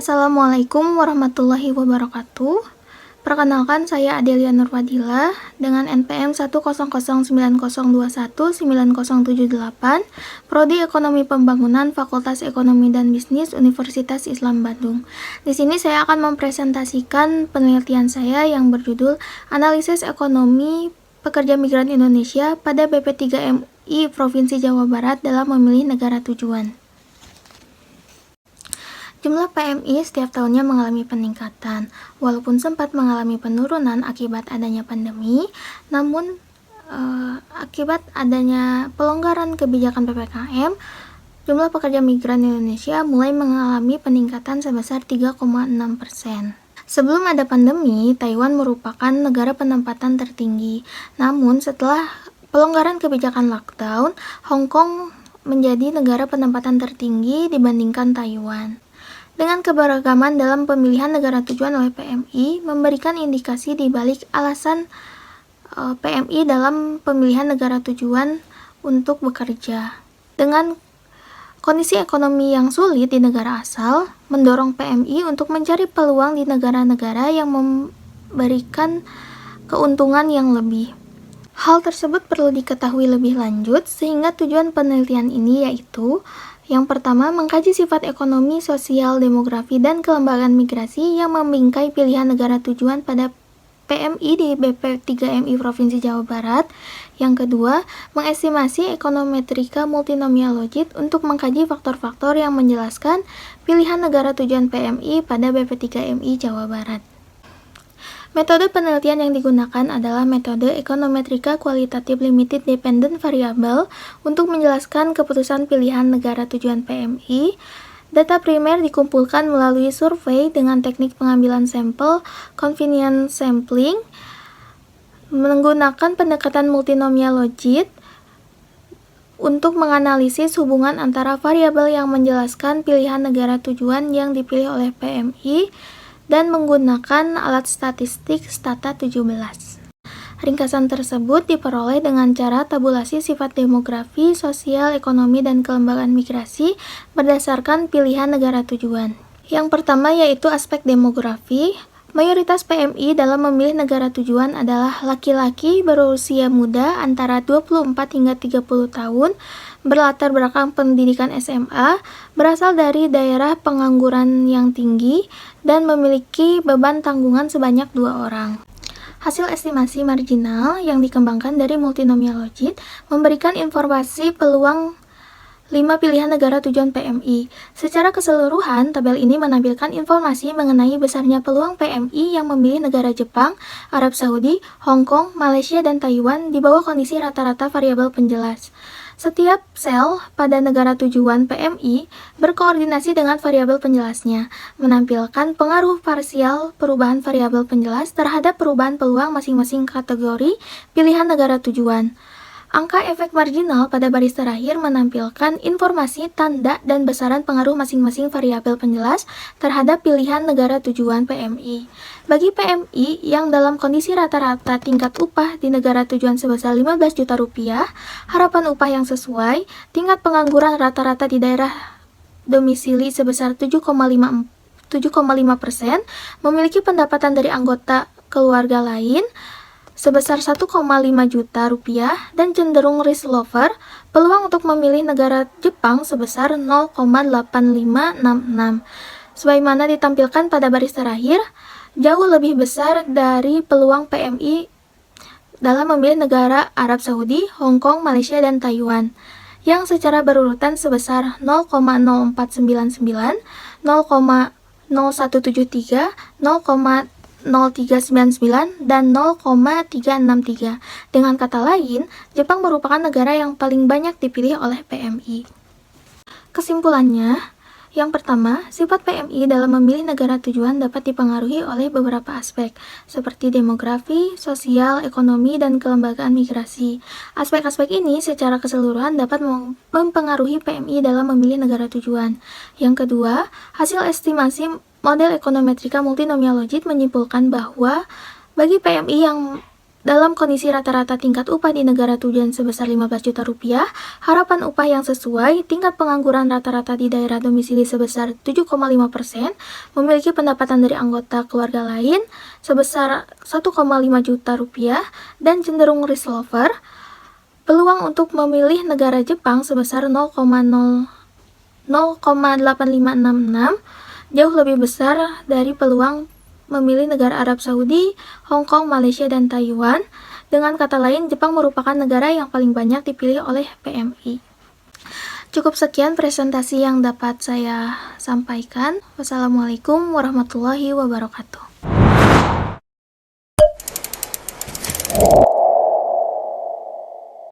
Assalamualaikum warahmatullahi wabarakatuh. Perkenalkan, saya Adelia Nurwadila dengan NPM 10090219078, Prodi Ekonomi Pembangunan, Fakultas Ekonomi dan Bisnis, Universitas Islam Bandung. Di sini saya akan mempresentasikan penelitian saya yang berjudul Analisis Ekonomi Pekerja Migran Indonesia pada BP3MI Provinsi Jawa Barat dalam memilih negara tujuan. Jumlah PMI setiap tahunnya mengalami peningkatan, walaupun sempat mengalami penurunan akibat adanya pandemi, namun akibat adanya pelonggaran kebijakan PPKM, jumlah pekerja migran Indonesia mulai mengalami peningkatan sebesar 3,6%. Sebelum ada pandemi, Taiwan merupakan negara penempatan tertinggi, namun setelah pelonggaran kebijakan lockdown, Hong Kong menjadi negara penempatan tertinggi dibandingkan Taiwan. Dengan keberagaman dalam pemilihan negara tujuan oleh PMI, memberikan indikasi di balik alasan PMI dalam pemilihan negara tujuan untuk bekerja. Dengan kondisi ekonomi yang sulit di negara asal, mendorong PMI untuk mencari peluang di negara-negara yang memberikan keuntungan yang lebih. Hal tersebut perlu diketahui lebih lanjut, sehingga tujuan penelitian ini yaitu yang pertama, mengkaji sifat ekonomi, sosial, demografi, dan kelembagaan migrasi yang membingkai pilihan negara tujuan pada PMI di BP3MI Provinsi Jawa Barat. Yang kedua, mengestimasi ekonometrika multinomial logit untuk mengkaji faktor-faktor yang menjelaskan pilihan negara tujuan PMI pada BP3MI Jawa Barat. Metode penelitian yang digunakan adalah metode ekonometrika kualitatif limited dependent variable untuk menjelaskan keputusan pilihan negara tujuan PMI. Data primer dikumpulkan melalui survei dengan teknik pengambilan sampel convenience sampling menggunakan pendekatan multinomial logit untuk menganalisis hubungan antara variabel yang menjelaskan pilihan negara tujuan yang dipilih oleh PMI dan menggunakan alat statistik Stata17. Ringkasan tersebut diperoleh dengan cara tabulasi sifat demografi, sosial, ekonomi, dan kelembagaan migrasi berdasarkan pilihan negara tujuan. Yang pertama yaitu aspek demografi. Mayoritas PMI dalam memilih negara tujuan adalah laki-laki berusia muda antara 24 hingga 30 tahun, berlatar belakang pendidikan SMA, berasal dari daerah pengangguran yang tinggi, dan memiliki beban tanggungan sebanyak 2 orang. Hasil estimasi marginal yang dikembangkan dari multinomial logit memberikan informasi peluang 5 pilihan negara tujuan PMI. Secara keseluruhan, tabel ini menampilkan informasi mengenai besarnya peluang PMI yang memilih negara Jepang, Arab Saudi, Hong Kong, Malaysia, dan Taiwan di bawah kondisi rata-rata variabel penjelas. Setiap sel pada negara tujuan PMI berkoordinasi dengan variabel penjelasnya, menampilkan pengaruh parsial perubahan variabel penjelas terhadap perubahan peluang masing-masing kategori pilihan negara tujuan. Angka efek marginal pada baris terakhir menampilkan informasi tanda dan besaran pengaruh masing-masing variabel penjelas terhadap pilihan negara tujuan PMI. Bagi PMI yang dalam kondisi rata-rata tingkat upah di negara tujuan sebesar 15 juta rupiah, harapan upah yang sesuai, tingkat pengangguran rata-rata di daerah domisili sebesar 7,5%, memiliki pendapatan dari anggota keluarga lain sebesar 1,5 juta rupiah, dan cenderung risk lover, peluang untuk memilih negara Jepang sebesar 0,8566. Sebagaimana ditampilkan pada baris terakhir, jauh lebih besar dari peluang PMI dalam memilih negara Arab Saudi, Hong Kong, Malaysia, dan Taiwan, yang secara berurutan sebesar 0,0499, 0,0173, 0,0399, dan 0,363. Dengan kata lain, Jepang merupakan negara yang paling banyak dipilih oleh PMI. Kesimpulannya, yang pertama, sifat PMI dalam memilih negara tujuan dapat dipengaruhi oleh beberapa aspek, seperti demografi, sosial, ekonomi, dan kelembagaan migrasi. Aspek-aspek ini secara keseluruhan dapat mempengaruhi PMI dalam memilih negara tujuan. Yang kedua, hasil estimasi model ekonometrika multinomial logit menyimpulkan bahwa bagi PMI yang Dalam kondisi rata-rata tingkat upah di negara tujuan sebesar 15 juta rupiah, harapan upah yang sesuai, tingkat pengangguran rata-rata di daerah domisili sebesar 7,5%, memiliki pendapatan dari anggota keluarga lain sebesar 1,5 juta rupiah, dan cenderung risk lover, peluang untuk memilih negara Jepang sebesar 0,8566 jauh lebih besar dari peluang memilih negara Arab Saudi, Hong Kong, Malaysia, dan Taiwan. Dengan kata lain, Jepang merupakan negara yang paling banyak dipilih oleh PMI. Cukup sekian presentasi yang dapat saya sampaikan. Wassalamualaikum warahmatullahi wabarakatuh.